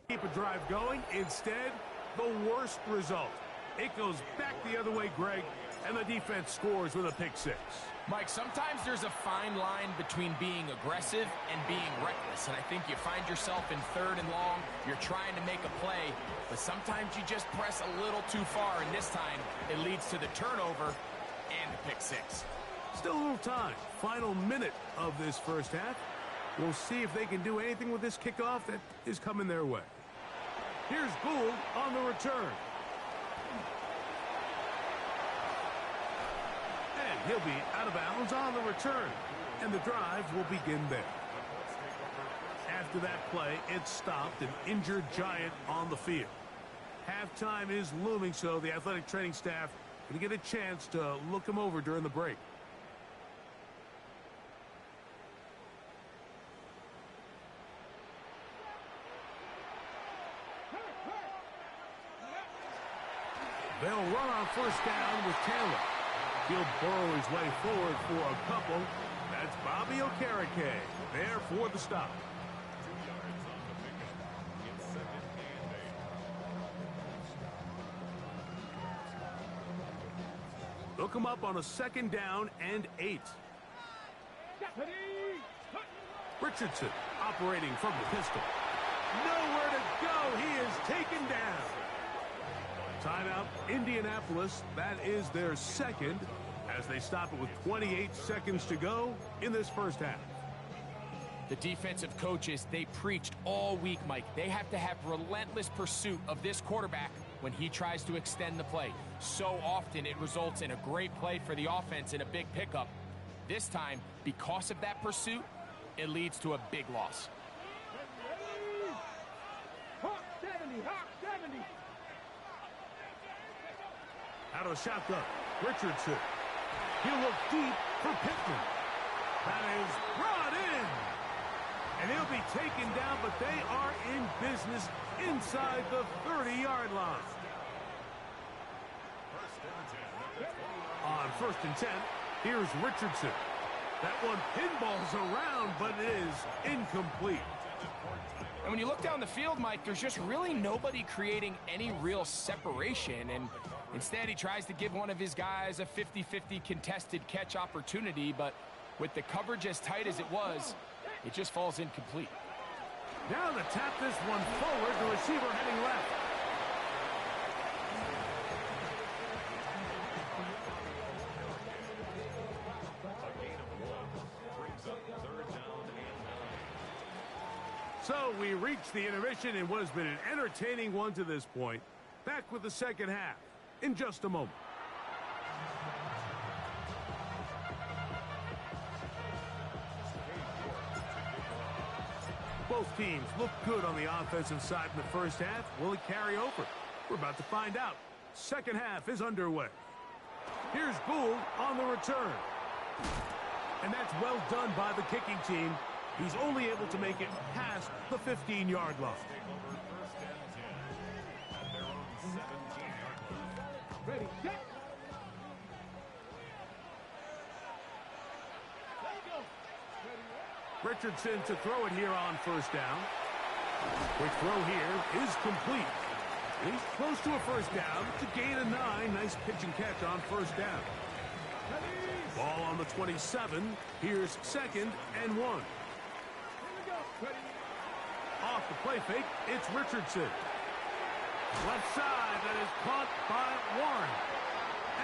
Keep a drive going. Instead, the worst result. It goes back the other way, Greg, and the defense scores with a pick six. Mike, sometimes there's a fine line between being aggressive and being reckless, and I think you find yourself in 3rd and long, you're trying to make a play, but sometimes you just press a little too far, and this time it leads to the turnover and the pick six. Still a little time. Final minute of this first half. We'll see if they can do anything with this kickoff that is coming their way. Here's Gould on the return. And he'll be out of bounds on the return. And the drive will begin there. After that play, it stopped, an injured Giant on the field. Halftime is looming, so the athletic training staff going to get a chance to look him over during the break. They'll run on first down with Taylor. He'll burrow his way forward for a couple. That's Bobby Okereke there for the stop. Look him up on a 2nd down and 8. Richardson operating from the pistol. Nowhere to go. He is taken down. Timeout, Indianapolis. That is their 2nd as they stop it with 28 seconds to go in this first half. The defensive coaches, they preached all week, Mike. They have to have relentless pursuit of this quarterback when he tries to extend the play. So often it results in a great play for the offense and a big pickup. This time, because of that pursuit, it leads to a big loss. Out of shotgun, Richardson. He'll look deep for Pittman. That is brought in. And he'll be taken down, but they are in business inside the 30-yard line. On 1st and 10, here's Richardson. That one pinballs around, but it is incomplete. And when you look down the field, Mike, there's just really nobody creating any real separation. And instead, he tries to give one of his guys a 50-50 contested catch opportunity, but with the coverage as tight as it was, it just falls incomplete. Now to tap this one forward, the receiver heading left. So we reach the intermission in what has been an entertaining one to this point. Back with the second half in just a moment. Both teams look good on the offensive side in the first half. Will it carry over? We're about to find out. Second half is underway. Here's Gould on the return. And that's well done by the kicking team. He's only able to make it past the 15-yard line. Ready, set. Richardson to throw it here on first down. Quick throw here is complete. He's close to a first down. To gain a 9. Nice pitch and catch on first down. Ball on the 27. Here's 2nd and 1. Off the play fake, it's Richardson. Left side, that is caught by Warren.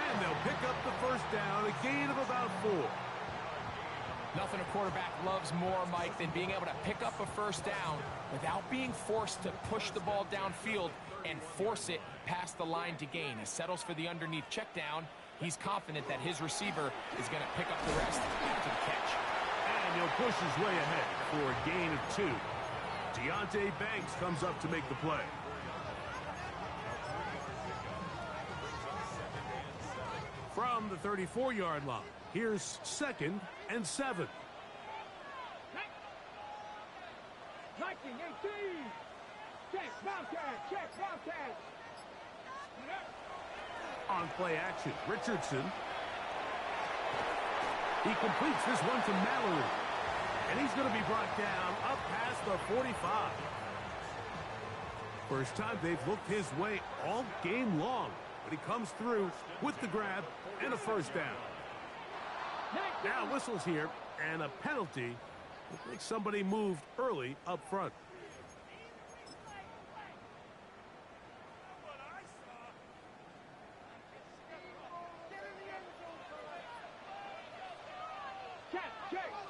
And they'll pick up the first down, a gain of about 4. Nothing a quarterback loves more, Mike, than being able to pick up a first down without being forced to push the ball downfield and force it past the line to gain. He settles for the underneath check down. He's confident that his receiver is going to pick up the rest after the catch. And he'll push his way ahead for a gain of 2. Deonte Banks comes up to make the play. From the 34-yard line, here's 2nd and 7. 19-18. Check, Wildcat, check, Wildcat. On play action, Richardson. He completes this one to Mallory. And he's going to be brought down up past the 45. First time they've looked his way all game long, but he comes through with the grab and a first down. Now whistles here and a penalty. Looks like somebody moved early up front.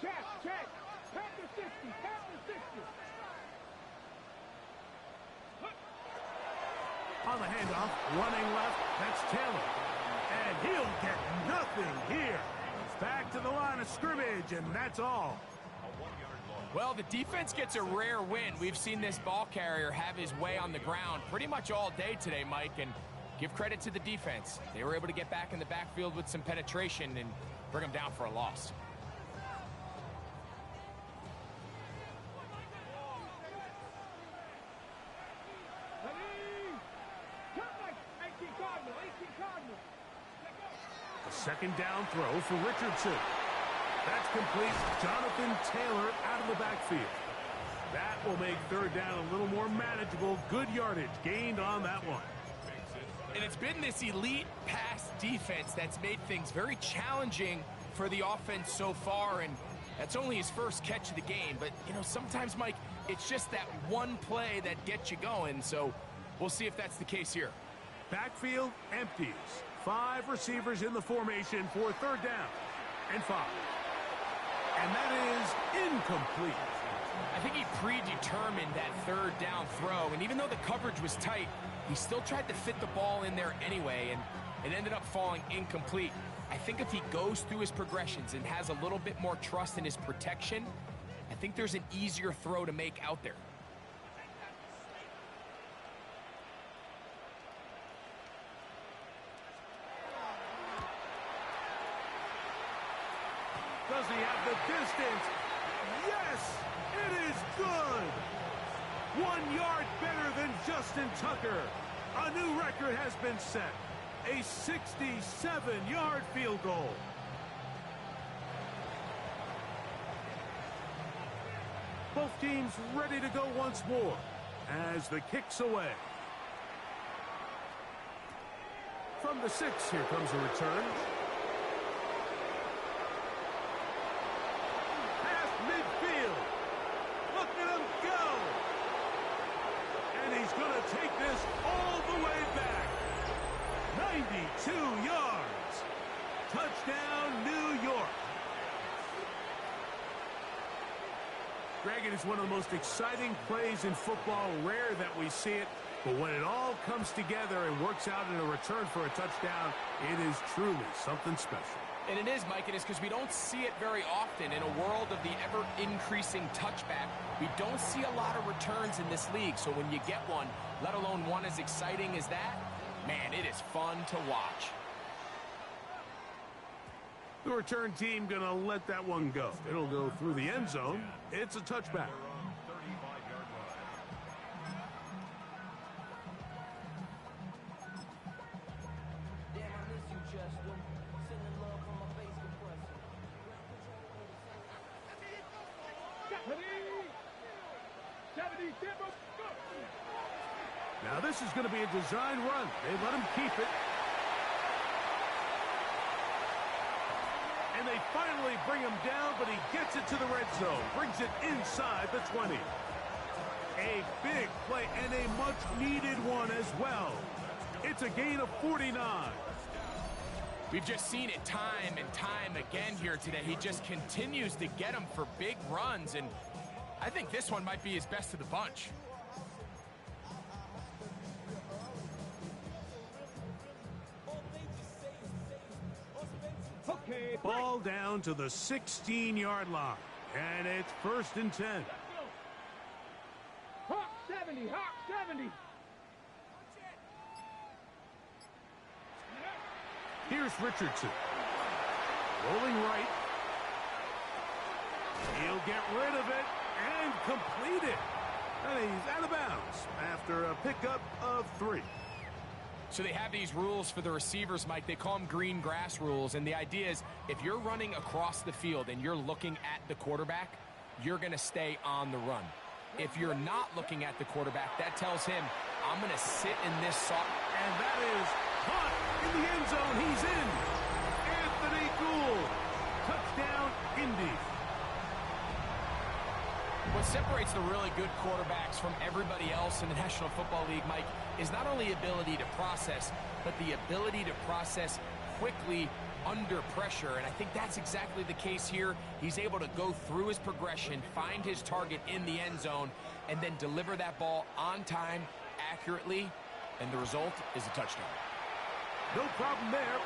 Check. Tap the 60. On the handoff, running left, that's Taylor. And he'll get nothing here. Back to the line of scrimmage, and that's all. Well, the defense gets a rare win. We've seen this ball carrier have his way on the ground pretty much all day today, Mike, and give credit to the defense. They were able to get back in the backfield with some penetration and bring them down for a loss. A second down throw for Richardson. That's complete. Jonathan Taylor out of the backfield. That will make third down a little more manageable. Good yardage gained on that one. And it's been this elite pass defense that's made things very challenging for the offense so far, and that's only his first catch of the game. But, you know, sometimes, Mike, it's just that one play that gets you going, so we'll see if that's the case here. Backfield empties. 5 receivers in the formation for third down and 5. And that is incomplete. I think he predetermined that third down throw, and even though the coverage was tight, he still tried to fit the ball in there anyway, and it ended up falling incomplete. I think if he goes through his progressions and has a little bit more trust in his protection, I think there's an easier throw to make out there. Does he have the distance? Yes, it is good. 1 yard better than Justin Tucker. A new record has been set. A 67-yard field goal. Both teams ready to go once more as the kick's away. From the 6, here comes a return. Take this all the way back. 92 yards. Touchdown, New York. Greg, it is one of the most exciting plays in football. Rare that we see it, but when it all comes together and works out in a return for a touchdown, it is truly something special. And it is, Mike, it is because we don't see it very often in a world of the ever-increasing touchback. We don't see a lot of returns in this league, so when you get one, let alone one as exciting as that, man, it is fun to watch. The return team gonna let that one go. It'll go through the end zone. It's a touchback. Now this is going to be a design run. They let him keep it. And they finally bring him down, but he gets it to the red zone. Brings it inside the 20. A big play and a much-needed one as well. It's a gain of 49. We've just seen it time and time again here today. He just continues to get them for big runs, and I think this one might be his best of the bunch. Ball down to the 16-yard line, and it's 1st and 10. Hawk 70, Hawk 70. Here's Richardson. Rolling right. He'll get rid of it and complete it. And he's out of bounds after a pickup of 3. So they have these rules for the receivers, Mike. They call them green grass rules. And the idea is if you're running across the field and you're looking at the quarterback, you're going to stay on the run. If you're not looking at the quarterback, that tells him, I'm going to sit in this soft. And that is caught in the end zone. He's in. Anthony Gould. Touchdown, Indy. What separates the really good quarterbacks from everybody else in the National Football League, Mike, is not only ability to process, but the ability to process quickly under pressure. And I think that's exactly the case here. He's able to go through his progression, find his target in the end zone, and then deliver that ball on time, accurately, and the result is a touchdown. No problem there.